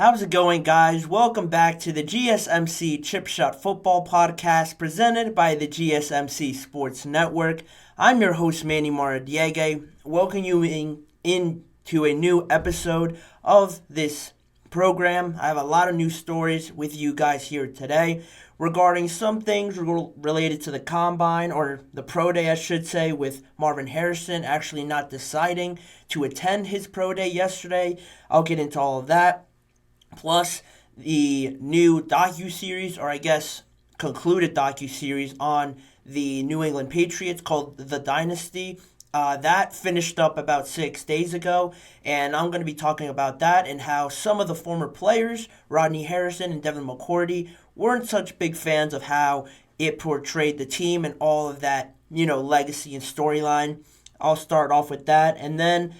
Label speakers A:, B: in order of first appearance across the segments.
A: How's it going, guys? Welcome back to the GSMC Chip Shot Football Podcast presented by the GSMC Sports Network. I'm your host, Manny Maradiaga, welcoming you into a new episode of this program. I have a lot of news stories with you guys here today regarding some things related to the Combine, or the Pro Day, I should say, with Marvin Harrison actually not deciding to attend his Pro Day yesterday. I'll get into all of that. Plus, the new docu-series, or I guess concluded docu-series on the New England Patriots called The Dynasty. That finished up about 6 days ago, and I'm going to be talking about that and how some of the former players, Rodney Harrison and Devin McCourty, weren't such big fans of how it portrayed the team and all of that, legacy and storyline. I'll start off with that, and then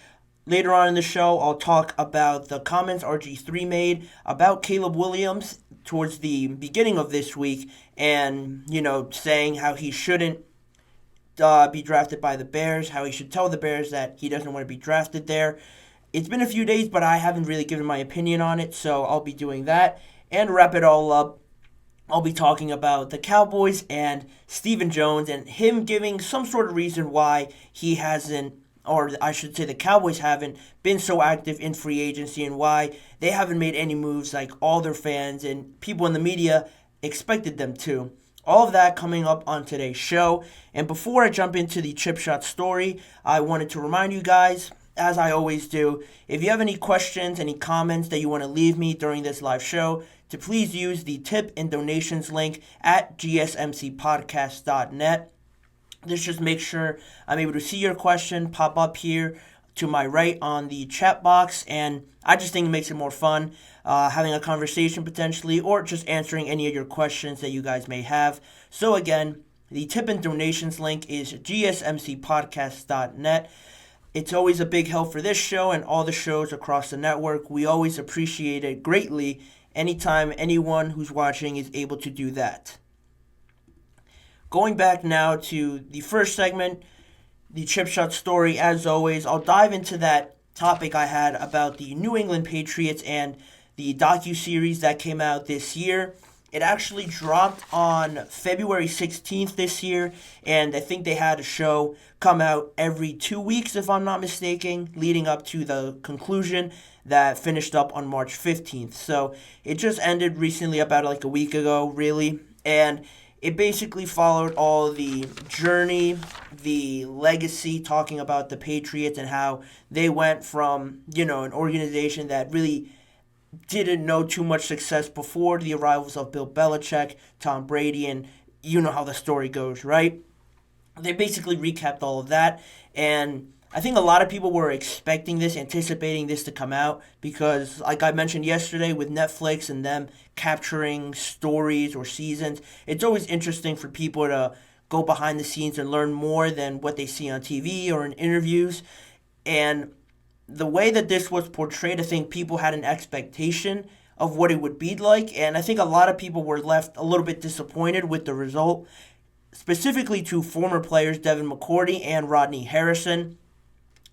A: later on in the show, I'll talk about the comments RG3 made about Caleb Williams towards the beginning of this week and, saying how he shouldn't be drafted by the Bears, how he should tell the Bears that he doesn't want to be drafted there. It's been a few days, but I haven't really given my opinion on it, so I'll be doing that. And to wrap it all up, I'll be talking about the Cowboys and Stephen Jones and him giving some sort of reason why he hasn't, or I should say the Cowboys haven't been so active in free agency and why they haven't made any moves like all their fans and people in the media expected them to. All of that coming up on today's show. And before I jump into the chip shot story, I wanted to remind you guys, as I always do, if you have any questions, any comments that you want to leave me during this live show, to please use the tip and donations link at GSMCPodcast.net. Let's just make sure I'm able to see your question pop up here to my right on the chat box, and I just think it makes it more fun having a conversation potentially, or just answering any of your questions that you guys may have. So again, the tip and donations link is gsmcpodcast.net. It's always a big help for this show and all the shows across the network. We always appreciate it greatly anytime anyone who's watching is able to do that. Going back now to the first segment, the chip shot story, as always, I'll dive into that topic I had about the New England Patriots and the docu-series that came out this year. It actually dropped on February 16th this year, and I think they had a show come out every 2 weeks, if I'm not mistaken, leading up to the conclusion that finished up on March 15th. So it just ended recently, about like a week ago, really, and it basically followed all the journey, the legacy, talking about the Patriots and how they went from, an organization that really didn't know too much success before the arrivals of Bill Belichick, Tom Brady, and you know how the story goes, right? They basically recapped all of that, and I think a lot of people were expecting this, anticipating this to come out, because like I mentioned yesterday with Netflix and them capturing stories or seasons, it's always interesting for people to go behind the scenes and learn more than what they see on TV or in interviews. And the way that this was portrayed, I think people had an expectation of what it would be like, and I think a lot of people were left a little bit disappointed with the result, specifically to former players Devin McCourty and Rodney Harrison.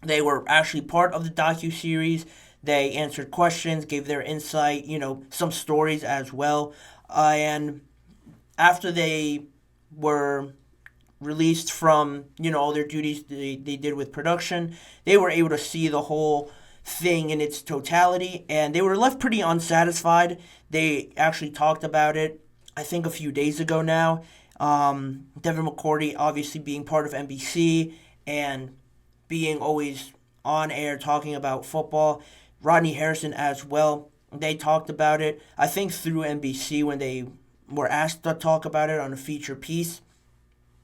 A: They were actually part of the docu-series. They answered questions, gave their insight, some stories as well. And after they were released from, all their duties they did with production, they were able to see the whole thing in its totality, and they were left pretty unsatisfied. They actually talked about it, I think, a few days ago now. Devin McCourty obviously being part of NBC and being always on air talking about football. Rodney Harrison as well. They talked about it, I think, through NBC when they were asked to talk about it on a feature piece.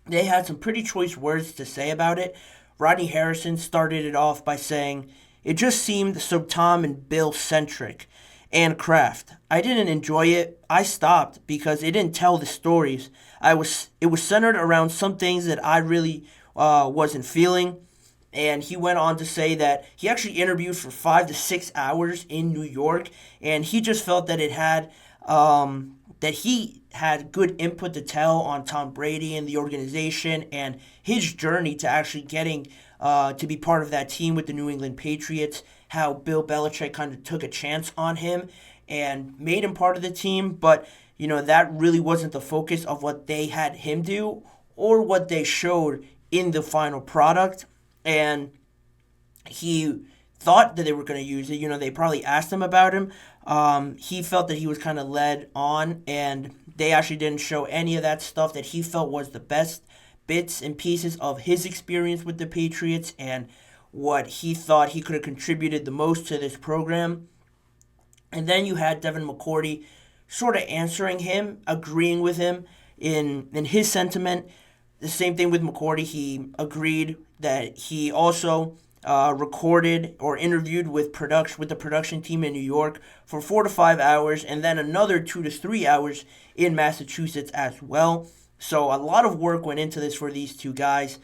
A: They had some pretty choice words to say about it. Rodney Harrison started it off by saying, "It just seemed so Tom and Bill centric and Kraft. I didn't enjoy it. I stopped because it didn't tell the stories. It was centered around some things that I really wasn't feeling." And he went on to say that he actually interviewed for 5 to 6 hours in New York, and he just felt that that he had good input to tell on Tom Brady and the organization and his journey to actually getting to be part of that team with the New England Patriots, how Bill Belichick kind of took a chance on him, and made him part of the team, but that really wasn't the focus of what they had him do or what they showed in the final product. And he thought that they were going to use it. They probably asked him about him. He felt that he was kind of led on, and they actually didn't show any of that stuff that he felt was the best bits and pieces of his experience with the Patriots and what he thought he could have contributed the most to this program. And then you had Devin McCourty sort of answering him, agreeing with him in his sentiment. The same thing with McCourty. He agreed that he also recorded or interviewed with the production team in New York for 4 to 5 hours, and then another 2 to 3 hours in Massachusetts as well. So a lot of work went into this for these two guys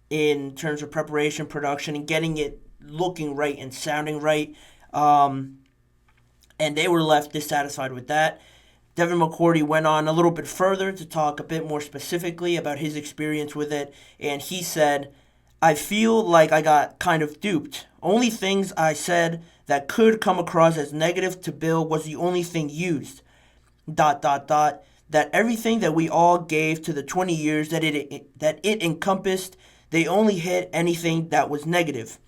A: in terms of preparation, production, and getting it looking right and sounding right. And they were left dissatisfied with that. Devin McCourty went on a little bit further to talk a bit more specifically about his experience with it, and he said, "I feel like I got kind of duped. Only things I said that could come across as negative to Bill was the only thing used. ... That everything that we all gave to the 20 years that it encompassed, they only hit anything that was negative."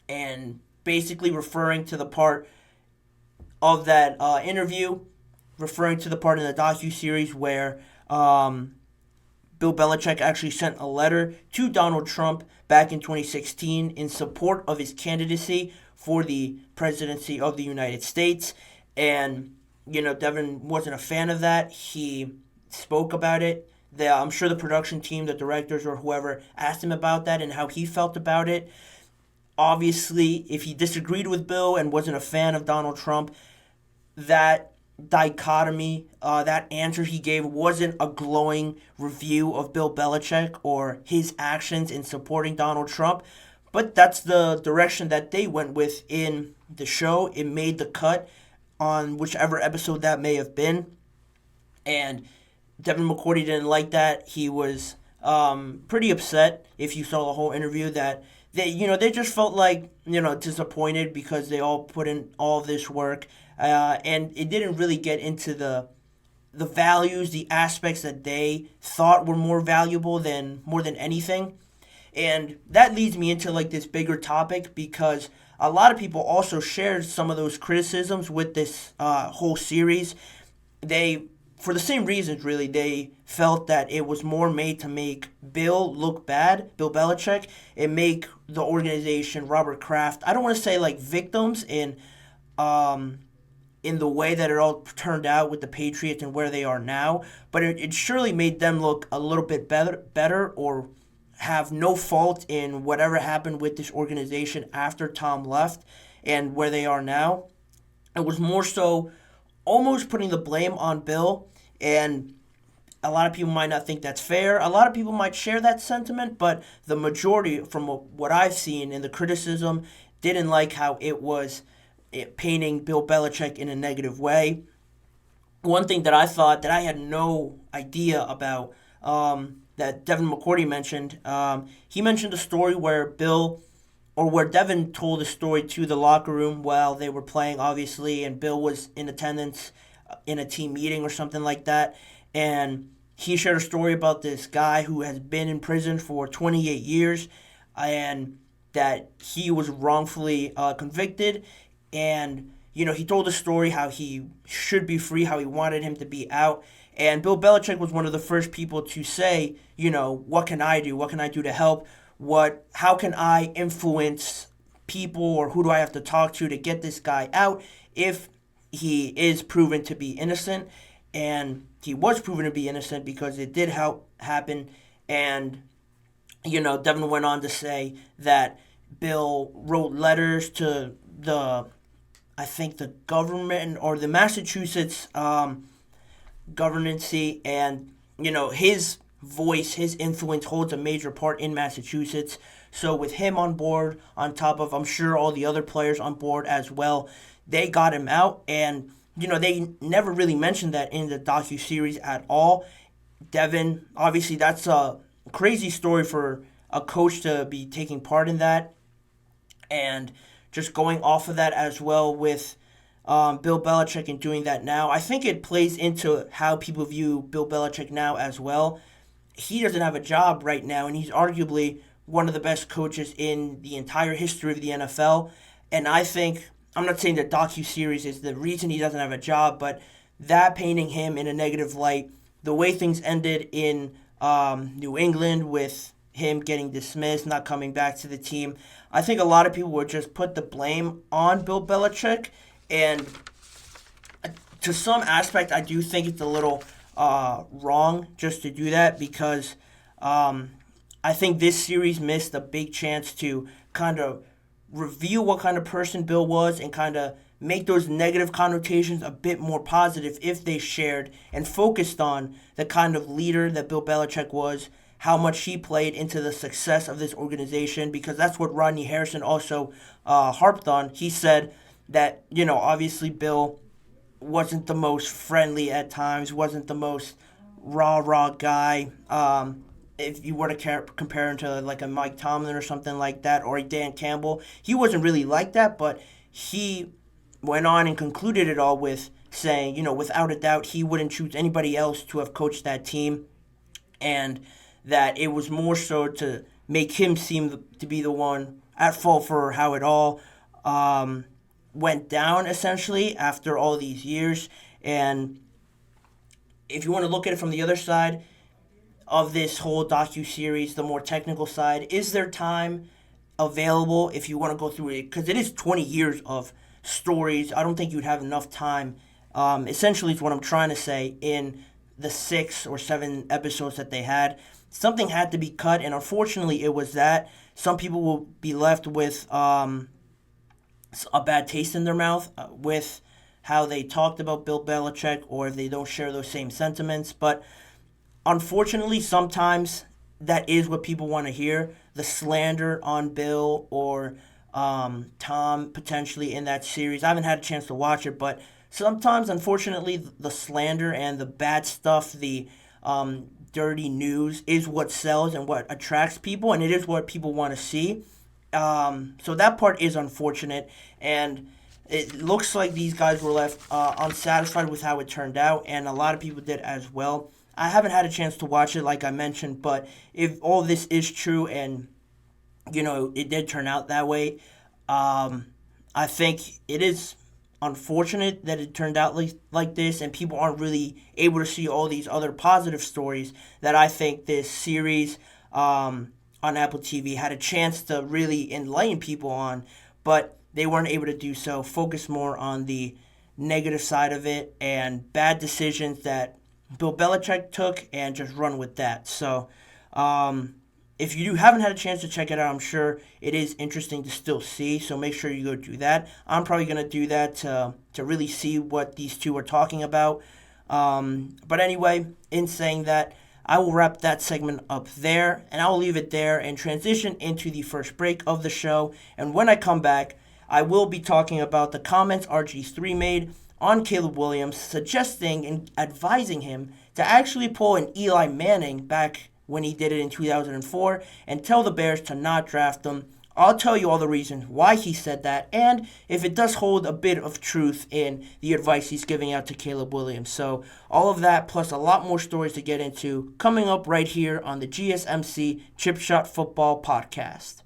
A: And basically referring to the part of that interview, referring to the part in the docuseries where Bill Belichick actually sent a letter to Donald Trump back in 2016 in support of his candidacy for the presidency of the United States. And, Devin wasn't a fan of that. He spoke about it. I'm sure the production team, the directors, or whoever asked him about that and how he felt about it. Obviously, if he disagreed with Bill and wasn't a fan of Donald Trump, that dichotomy, that answer he gave wasn't a glowing review of Bill Belichick or his actions in supporting Donald Trump, but that's the direction that they went with in the show. It made the cut on whichever episode that may have been, and Devin McCourty didn't like that. He was pretty upset, if you saw the whole interview, that they just felt like, disappointed because they all put in all this work. And it didn't really get into the values, the aspects that they thought were more valuable more than anything. And that leads me into this bigger topic, because a lot of people also shared some of those criticisms with this whole series. For the same reasons, really, they felt that it was more made to make Bill look bad, Bill Belichick, and make the organization, Robert Kraft, I don't want to say victims in the way that it all turned out with the Patriots and where they are now, but it surely made them look a little bit better or have no fault in whatever happened with this organization after Tom left and where they are now. It was more so almost putting the blame on Bill, and a lot of people might not think that's fair. A lot of people might share that sentiment, but the majority, from what I've seen in the criticism, didn't like how it was painting Bill Belichick in a negative way. One thing that I thought that I had no idea about, that Devin McCourty mentioned, he mentioned a story where Devin told a story to the locker room while they were playing, obviously, and Bill was in attendance in a team meeting or something like that, and he shared a story about this guy who has been in prison for 28 years, and that he was wrongfully convicted. And, he told a story how he should be free, how he wanted him to be out. And Bill Belichick was one of the first people to say, what can I do? What can I do to help? How can I influence people, or who do I have to talk to get this guy out if he is proven to be innocent? And he was proven to be innocent because it did happen. And, Devin went on to say that Bill wrote letters to the government or the Massachusetts governance, and his voice, his influence holds a major part in Massachusetts. So with him on board, on top of, I'm sure, all the other players on board as well, they got him out. And they never really mentioned that in the docuseries at all. Devin, obviously, that's a crazy story for a coach to be taking part in that. And just going off of that as well with Bill Belichick in doing that now. I think it plays into how people view Bill Belichick now as well. He doesn't have a job right now, and he's arguably one of the best coaches in the entire history of the NFL. And I think, I'm not saying the docuseries is the reason he doesn't have a job, but that painting him in a negative light, the way things ended in New England with him getting dismissed, not coming back to the team, I think a lot of people would just put the blame on Bill Belichick. And to some aspect, I do think it's a little wrong just to do that, because I think this series missed a big chance to kind of reveal what kind of person Bill was and kind of make those negative connotations a bit more positive if they shared and focused on the kind of leader that Bill Belichick was, how much he played into the success of this organization, because that's what Rodney Harrison also harped on. He said that, obviously Bill wasn't the most friendly at times, wasn't the most rah guy. If you were to compare him to like a Mike Tomlin or something like that, or a Dan Campbell, he wasn't really like that, but he went on and concluded it all with saying, without a doubt, he wouldn't choose anybody else to have coached that team, and that it was more so to make him seem to be the one at fault for how it all went down, essentially, after all these years. And if you want to look at it from the other side of this whole docuseries, the more technical side, is there time available if you want to go through it? Because it is 20 years of stories. I don't think you'd have enough time, essentially is what I'm trying to say, in the 6 or 7 episodes that they had. Something had to be cut, and unfortunately it was that. Some people will be left with a bad taste in their mouth with how they talked about Bill Belichick, or if they don't share those same sentiments. But unfortunately, sometimes that is what people want to hear, the slander on Bill or Tom potentially in that series. I haven't had a chance to watch it, but sometimes, unfortunately, the slander and the bad stuff, the dirty news is what sells and what attracts people, and it is what people want to see. So that part is unfortunate, and it looks like these guys were left unsatisfied with how it turned out, and a lot of people did as well. I haven't had a chance to watch it, like I mentioned, but if all this is true and, it did turn out that way, I think it is unfortunate that it turned out like this, and people aren't really able to see all these other positive stories that I think this series on Apple TV had a chance to really enlighten people on, but they weren't able to do so. Focus more on the negative side of it and bad decisions that Bill Belichick took, and just run with that. So if you haven't had a chance to check it out, I'm sure it is interesting to still see, so make sure you go do that. I'm probably going to do that to really see what these two are talking about. But anyway, in saying that, I will wrap that segment up there, and I will leave it there and transition into the first break of the show. And when I come back, I will be talking about the comments RG3 made on Caleb Williams, suggesting and advising him to actually pull an Eli Manning back when he did it in 2004 and tell the Bears to not draft him. I'll tell you all the reasons why he said that, and if it does hold a bit of truth in the advice he's giving out to Caleb Williams. So all of that, plus a lot more stories to get into, coming up right here on the GSMC Chip Shot Football Podcast.